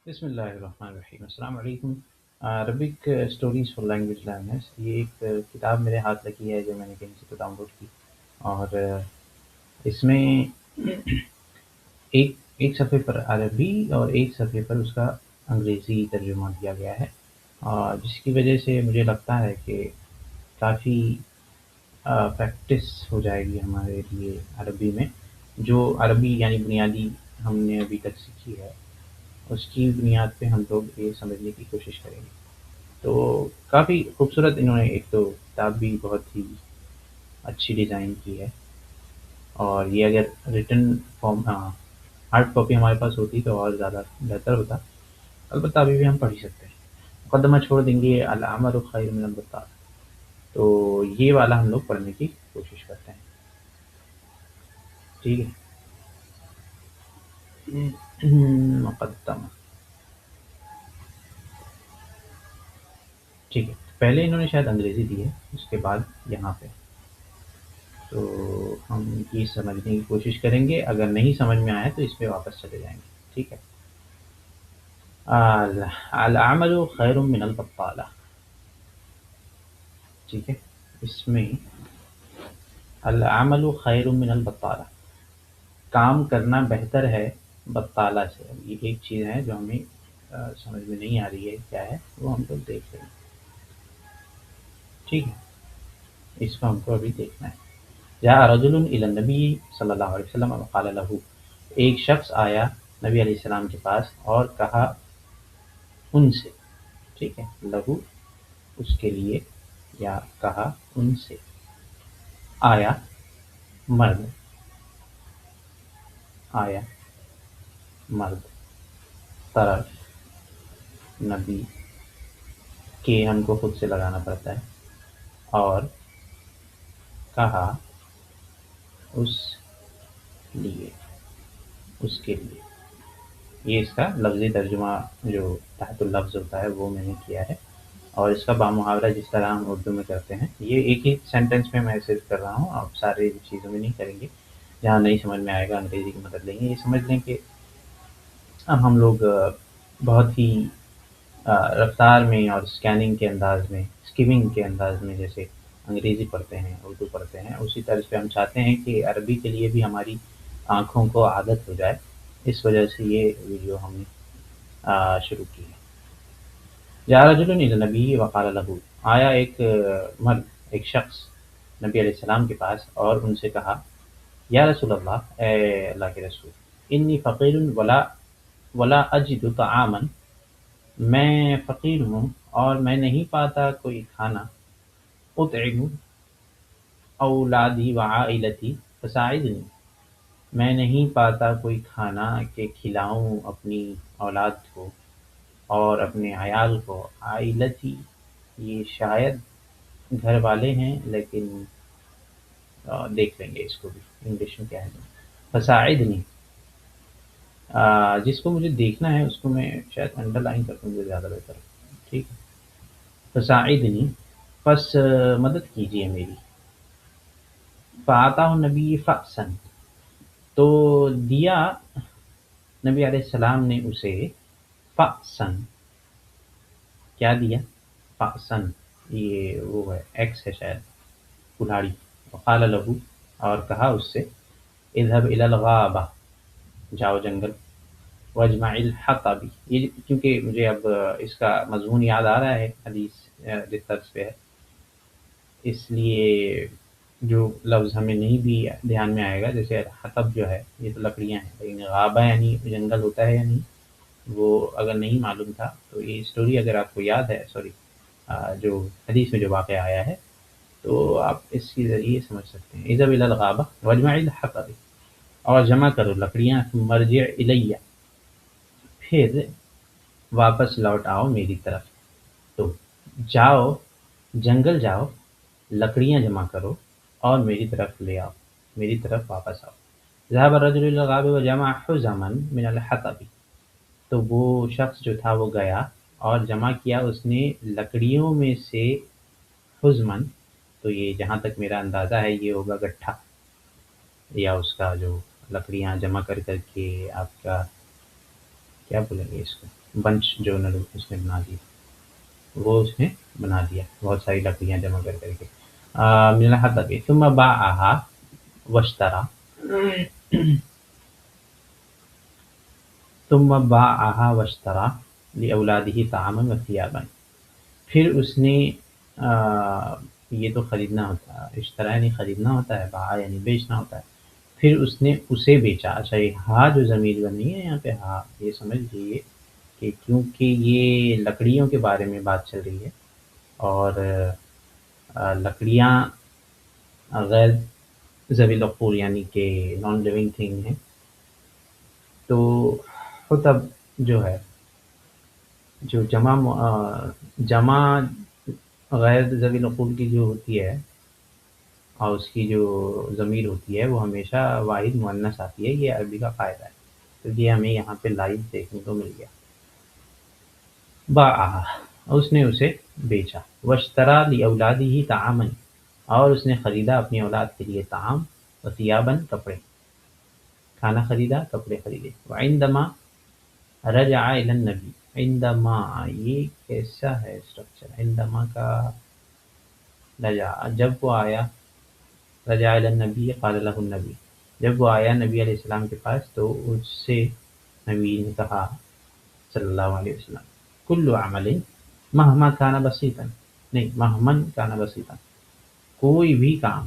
بسم اللہ الرحمن الرحیم السلام علیکم۔ Arabic stories for language learners, یہ ایک کتاب میرے ہاتھ لگی ہے جو میں نے کہیں سے تو ڈاؤن لوڈ کی، اور اس میں ایک صفحے پر عربی اور ایک صفحے پر اس کا انگریزی ترجمہ دیا گیا ہے، اور جس کی وجہ سے مجھے لگتا ہے کہ کافی پریکٹس ہو جائے گی ہمارے لیے عربی میں، جو عربی یعنی بنیادی ہم نے ابھی تک سیکھی ہے اس کی بنیاد پہ ہم لوگ یہ سمجھنے کی کوشش کریں گے۔ تو کافی خوبصورت انہوں نے ایک تو کتاب بھی بہت ہی اچھی ڈیزائن کی ہے، اور یہ اگر ریٹن فارم ہارڈ کاپی ہمارے پاس ہوتی تو اور زیادہ بہتر ہوتا، البتہ ابھی بھی ہم پڑھ ہی سکتے ہیں۔ مقدمہ چھوڑ دیں گے العمل خیر من البطالہ، تو یہ والا ہم لوگ پڑھنے کی کوشش کرتے ہیں، ٹھیک ہے۔ مقدمہ، ٹھیک ہے، پہلے انہوں نے شاید انگریزی دی ہے، اس کے بعد یہاں پہ تو ہم یہ سمجھنے کی کوشش کریں گے، اگر نہیں سمجھ میں آیا تو اس پہ واپس چلے جائیں گے، ٹھیک ہے۔ العمل خیر من البطالہ، ٹھیک ہے، اس میں العمل خیر من البطالہ، کام کرنا بہتر ہے بطالہ سے۔ یہ ایک چیز ہے جو ہمیں سمجھ میں نہیں آ رہی ہے کیا ہے، وہ ہم لوگ دیکھ لیں گے، ٹھیک ہے، اس کو ہم کو ابھی دیکھنا ہے۔ جاء رجل الی النبی صلی اللہ علیہ وسلم وقال له، ایک شخص آیا نبی علیہ السلام کے پاس اور کہا ان سے، ٹھیک ہے، لہو اس کے لیے، یا کہا ان سے، آیا مرد، آیا مرد، طرف نبی کے ہم کو خود سے لگانا پڑتا ہے، اور کہا اس لیے، اس کے لیے، یہ اس کا لفظی ترجمہ جو تحت اللفظ ہوتا ہے وہ میں نے کیا ہے، اور اس کا بامحاورہ جس طرح ہم اردو میں کرتے ہیں، یہ ایک ہی سینٹینس میں صرف کر رہا ہوں، آپ سارے چیزوں میں نہیں کریں گے، جہاں نہیں سمجھ میں آئے گا انگریزی کی مدد لیں گے۔ یہ سمجھ لیں کہ اب ہم لوگ بہت ہی رفتار میں اور اسکیننگ کے انداز میں، اسکیمنگ کے انداز میں جیسے انگریزی پڑھتے ہیں اردو پڑھتے ہیں، اسی طرز پہ ہم چاہتے ہیں کہ عربی کے لیے بھی ہماری آنکھوں کو عادت ہو جائے، اس وجہ سے یہ ویڈیو ہم نے شروع کی ہے۔ جاء رجل الی النبی وقال له، آیا ایک مرد، ایک شخص نبی علیہ السلام کے پاس اور ان سے کہا، یا رسول اللہ، اے اللہ کے رسول، انی فقیر ولا اجد طعاما، میں فقیر ہوں اور میں نہیں پاتا کوئی کھانا، اطعم اولادی وعائلتی فساعدنی، میں نہیں پاتا کوئی کھانا کہ کھلاؤں اپنی اولاد کو اور اپنے عیال کو۔ عائلتی یہ شاید گھر والے ہیں، لیکن دیکھ لیں گے اس کو بھی انگلش میں کیا ہے۔ فساعدنی، جس کو مجھے دیکھنا ہے اس کو میں شاید انڈر لائن کر دوں گا زیادہ بہتر، ٹھیک ہے۔ فساعدنی، پس مدد کیجیے میری۔ فآتاہ النبی فأسن، تو دیا نبی علیہ السلام نے اسے فأسن، کیا دیا؟ فأسن، یہ وہ ہے ایکس ہے شاید، کلاڑی۔ وقال له، اور کہا اس سے، اذهب الى الغابة، جاؤ جنگل، واجمع الحطب، یہ کیونکہ مجھے اب اس کا مضمون یاد آ رہا ہے، حدیث جس طرز پہ ہے، اس لیے جو لفظ ہمیں نہیں بھی دھیان میں آئے گا، جیسے حطب جو ہے یہ تو لکڑیاں ہیں، لیکن غابہ یعنی جنگل ہوتا ہے یا نہیں، وہ اگر نہیں معلوم تھا تو یہ اسٹوری اگر آپ کو یاد ہے، سوری، جو حدیث میں جو واقعہ آیا ہے تو آپ اس کے ذریعے سمجھ سکتے ہیں۔ اذهب الى الغابة واجمع الحطب، اور جمع کرو لکڑیاں، ثم ارجع الی، پھر واپس لوٹ آؤ میری طرف، تو جاؤ جنگل، جاؤ لکڑیاں جمع کرو اور میری طرف لے آؤ، میری طرف واپس آؤ۔ ذهب الرجل الى الغابة وجمع حزما من الحطب، تو وہ شخص جو تھا وہ گیا اور جمع کیا اس نے لکڑیوں میں سے حزمن، تو یہ جہاں تک میرا اندازہ ہے یہ ہوگا گٹھا، یا اس کا جو لکڑیاں جمع کر کر کے آپ کا کیا بولیں گے اس کو، بنچ جو اس نے بنا دیا، وہ اس نے بنا دیا بہت ساری لکڑیاں جمع کر کر کے. من الحطب ثم باعها واشترى ثم باعها واشترى لأولاده طعاما وثيابا. پھر اس نے یہ تو خریدنا ہوتا ہے، اشترا یعنی خریدنا ہوتا ہے، باع یعنی بیچنا ہوتا ہے. پھر اس نے اسے بیچا. اچھا یہ ہاں جو ضمیر بنی ہے یہاں پہ ہاں یہ سمجھ لیجیے کہ کیونکہ یہ لکڑیوں کے بارے میں بات چل رہی ہے اور لکڑیاں غیر ذوی العقول یعنی کہ نان لیونگ تھنگ ہیں، تو حطب جو ہے جو جمع غیر ذوی العقول کی جو ہوتی ہے اور اس کی جو ضمیر ہوتی ہے وہ ہمیشہ واحد مؤنث آتی ہے. یہ عربی کا قاعدہ ہے، تو یہ ہمیں یہاں پہ لائیو دیکھنے کو مل گیا. باعہ اس نے اسے بیچا. واشترا لاولادہ طعاما اور اس نے خریدا اپنی اولاد کے لیے طعام، وثیابا کپڑے، کھانا خریدا کپڑے خریدے. وعندما رجع الی النبی، عندما یہ کیسا ہے اسٹرکچر، عندما کا رجع جب وہ آیا، رجع الی النبی قال له النبی جب وہ آیا نبی علیہ السلام کے پاس تو اس سے نبی نے کہا صلی اللہ علیہ وسلم کل عمل مہما کان بسیطا، نہیں مہمن کان بسیطا، کوئی بھی کام،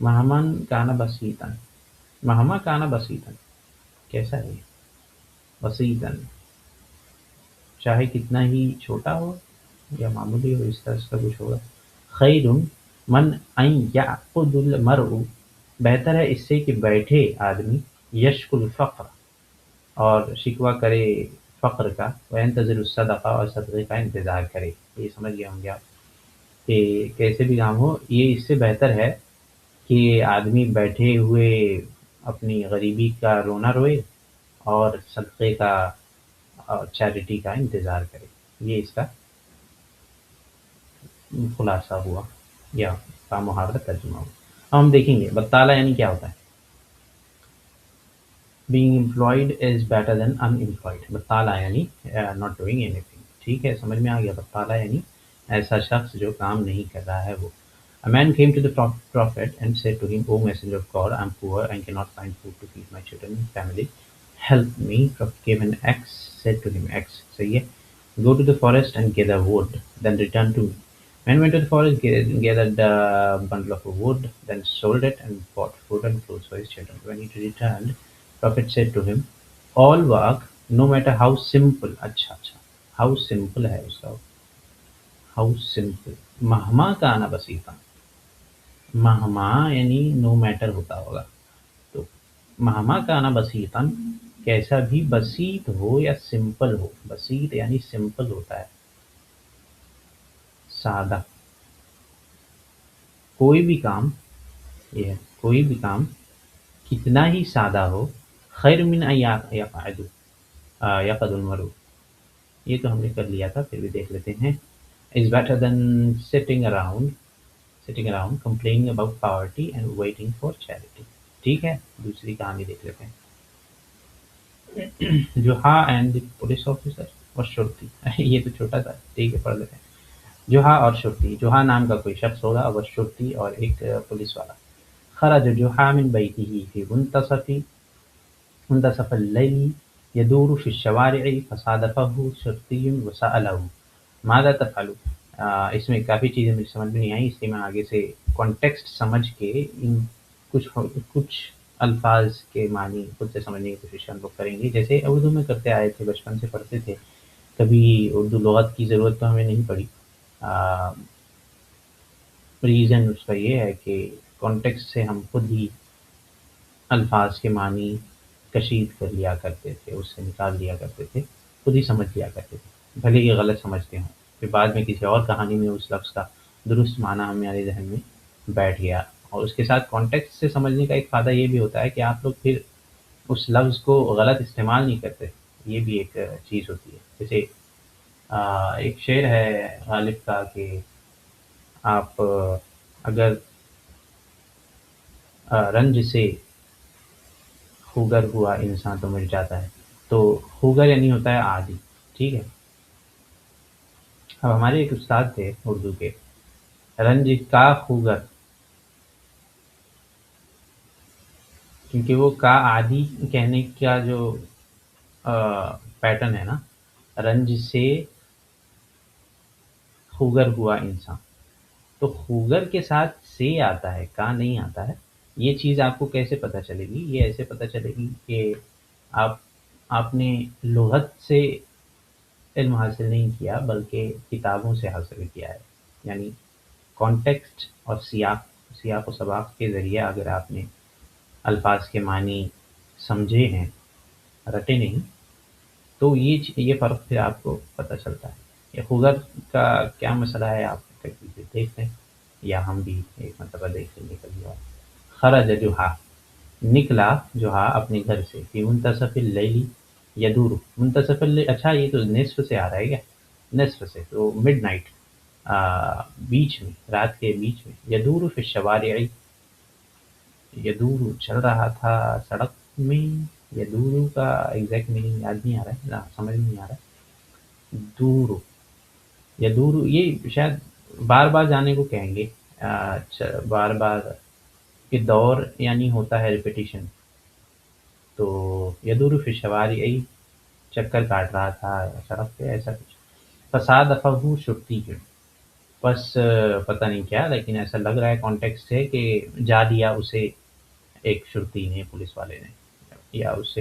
مہمن کان بسیطا، مہما کان بسیطا کیسا ہے بسیطا، چاہے کتنا ہی چھوٹا ہو یا معمولی ہو، اس طرح کا کچھ ہوگا. خیر من ان یعقد المرء بہتر ہے اس سے کہ بیٹھے آدمی، یشک الفقر اور شکوہ کرے فقر کا، وینتظر الصدقہ اور صدقے کا انتظار کرے. یہ سمجھ گئے ہوں گے آپ کہ کیسے بھی کام ہو یہ اس سے بہتر ہے کہ آدمی بیٹھے ہوئے اپنی غریبی کا رونا روئے اور صدقے کا اور چیریٹی کا انتظار کرے. یہ اس کا خلاصہ ہوا یا کا محاورہ ترجمہ ہوا. اب ہم دیکھیں گے بطالہ یعنی کیا ہوتا ہے. being employed is better than unemployed. بطالہ یعنی not doing anything. ٹھیک ہے سمجھ میں آ گیا. بطالہ یعنی ایسا شخص جو کام نہیں کر رہا ہے وہ. A man came to the prophet and said to him, O messenger of God, I am poor and cannot find food to feed my children and family. Help me. Prophet gave an axe, said to him, axe. صحیح ہے. Go to the forest and gather wood, then return to me. Man went to the forest, gathered a bundle of wood, then sold it and bought food and clothes for his children. When he returned, Prophet said to him, all work, no matter how simple. اچھا how simple ہے اس کا، how simple. مہما کانا بسیطا، مہما یعنی no matter ہوتا ہوگا، تو مہما کانا بسیطاً کیسا بھی بسیط ہو یا سمپل ہو. بسیط یعنی سمپل ہوتا ہے، سادہ. کوئی بھی کام، یہ ہے کوئی بھی کام کتنا ہی سادہ ہو، خیر من ان یقعد المرء، یہ تو ہم نے کر لیا تھا پھر بھی دیکھ لیتے ہیں. is better than sitting around complaining about poverty and waiting for charity. ٹھیک ہے دوسری کہانی دیکھ لیتے ہیں. جوہا اینڈ پولیس آفیسر اور شرطی. یہ تو چھوٹا تھا، ٹھیک ہے پڑھ لیتے ہیں. جوہا اور شرطی. جوہا نام کا کوئی شخص ہوگا اور شرطی اور ایک پولیس والا. خرج جوہا من بیتہ فی منتصف اللیل یدور فی الشوارع فصادفہ شرطی وسألہ ماذا تفعل. اس میں کافی چیزیں مجھے سمجھ میں نہیں آئیں، اس لیے میں آگے سے کانٹیکسٹ سمجھ کے ان کچھ الفاظ کے معنی خود سے سمجھنے کی کوشش ہم لوگ کریں گے، جیسے اردو میں کرتے آئے تھے، بچپن سے پڑھتے تھے، کبھی اردو لغت کی ضرورت تو ہمیں نہیں پڑی. ریزن اس کا یہ ہے کہ کانٹیکسٹ سے ہم خود ہی الفاظ کے معنی کشید کر لیا کرتے تھے، اس سے نکال لیا کرتے تھے، خود ہی سمجھ لیا کرتے تھے، بھلے ہی غلط سمجھتے ہوں. پھر بعد میں کسی اور کہانی میں اس لفظ کا درست معنی ہمارے ذہن میں بیٹھ گیا. اور اس کے ساتھ کانٹیکسٹ سے سمجھنے کا ایک فائدہ یہ بھی ہوتا ہے کہ آپ لوگ پھر اس لفظ کو غلط استعمال نہیں کرتے. یہ بھی ایک چیز ہوتی ہے. جیسے ایک شعر ہے غالب کا کہ آپ اگر رنج سے خوگر ہوا انسان تو مر جاتا ہے، تو خوگر یعنی ہوتا ہے عادی، ٹھیک ہے۔ اب ہمارے ایک استاد تھے اردو کے، رنج کا خوگر، کیونکہ وہ کا عادی کہنے کا جو پیٹرن ہے نا، رنج سے خوگر ہوا انسان، تو خوگر کے ساتھ سے آتا ہے، کا نہیں آتا ہے۔ یہ چیز آپ کو کیسے پتہ چلے گی؟ یہ ایسے پتہ چلے گی کہ آپ آپ نے لغت سے علم حاصل نہیں کیا بلکہ کتابوں سے حاصل کیا ہے، یعنی کانٹیکسٹ اور سیاق و سباق کے ذریعے اگر آپ نے الفاظ کے معنی سمجھے ہیں، رٹے نہیں، تو یہ فرق پھر آپ کو پتہ چلتا ہے۔ یہ خوگر کا کیا مسئلہ ہے آپ کبھی دیکھ لیں، یا ہم بھی ایک مرتبہ دیکھ لیں گے کبھی اور۔ خرج جوہا، نکلا جوہا اپنے گھر سے، فی منتصف اللیلی یدور، منتصف اللیل، اچھا یہ تو نصف سے آ رہا ہے کیا؟ نصف سے تو مڈ نائٹ، بیچ میں، رات کے بیچ میں، یدور فی الشوارع، یدور چل رہا تھا سڑک میں، یدور کا ایگزیکٹ میننگ یاد نہیں آ رہا ہے، سمجھ نہیں آ رہا ہے۔ دور، یدور یہ شاید بار بار جانے کو کہیں گے، بار بار کہ دور یعنی ہوتا ہے ریپیٹیشن، تو یدور فی الشوارع، چکر کاٹ رہا تھا سڑک پہ، ایسا کچھ۔ فصادفہ شرطی، بس پتہ نہیں کیا، لیکن ایسا لگ رہا ہے کانٹیکسٹ ہے کہ جا دیا اسے ایک شرطی نے، پولیس والے نے، یا اس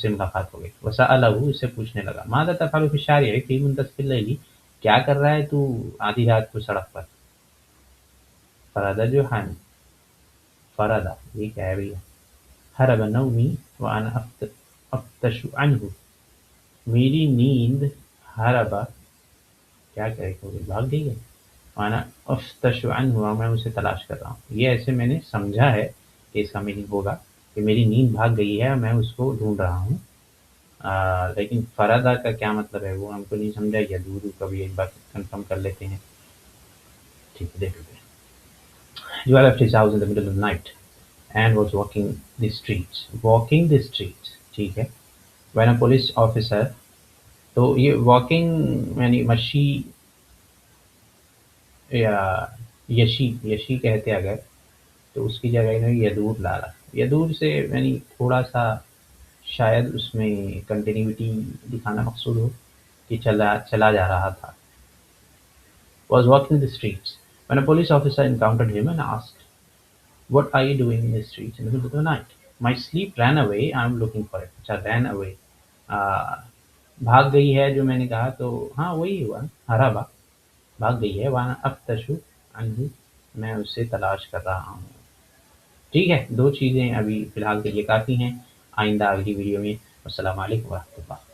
سے ملاقات ہو گئی۔ وسألہ، اس سے پوچھنے لگا، ماذا تفعل فی الشارع فی منتصف اللیل، کیا کر رہا ہے تو آدھی رات کو سڑک پر؟ فرد جوحان، فردا یہ کیا ہے بھیا؟ ہرب نومی وانا افتش عنہ، میری نیند، ہربا کیا کرے گا، بھاگ گئی ہے، وانا افتش عنہ، میں اسے تلاش کر رہا ہوں۔ یہ ایسے میں نے سمجھا ہے کہ اس کا میننگ ہوگا کہ میری نیند بھاگ گئی ہے اور میں اس کو ڈھونڈ رہا ہوں، لیکن فردا کا کیا مطلب ہے وہ ہم کو نہیں سمجھا، یا دور کبھی ایک بار کنفرم کر لیتے ہیں، ٹھیک ہے دیکھ لیتے ہیں۔ جو left his house in the middle of the night and was walking the streets، ٹھیک ہے۔ when a police officer، تو یہ واکنگ یعنی مشی یا یشی کہتے اگر، تو اس کی جگہ انہوں نے یدور ڈالا، یدور سے یعنی تھوڑا سا شاید اس میں کنٹینیوٹی دکھانا مقصود ہو کہ چلا جا رہا تھا۔ was walking the streets when a police officer encountered him and asked, what are you doing in the streets in the middle of the night? My sleep ran away, I'm looking for it۔ اچھا ran away، بھاگ گئی ہے جو میں نے کہا، تو ہاں وہی ہوا، ہرابا بھاگ گئی ہے، وانا افتشو عنہ، میں اسے تلاش کر رہا ہوں۔ ٹھیک ہے، دو چیزیں ابھی فی الحال کے لیے کافی ہیں، آئندہ اگلی ویڈیو میں۔ السلام علیکم ورحمۃ اللہ۔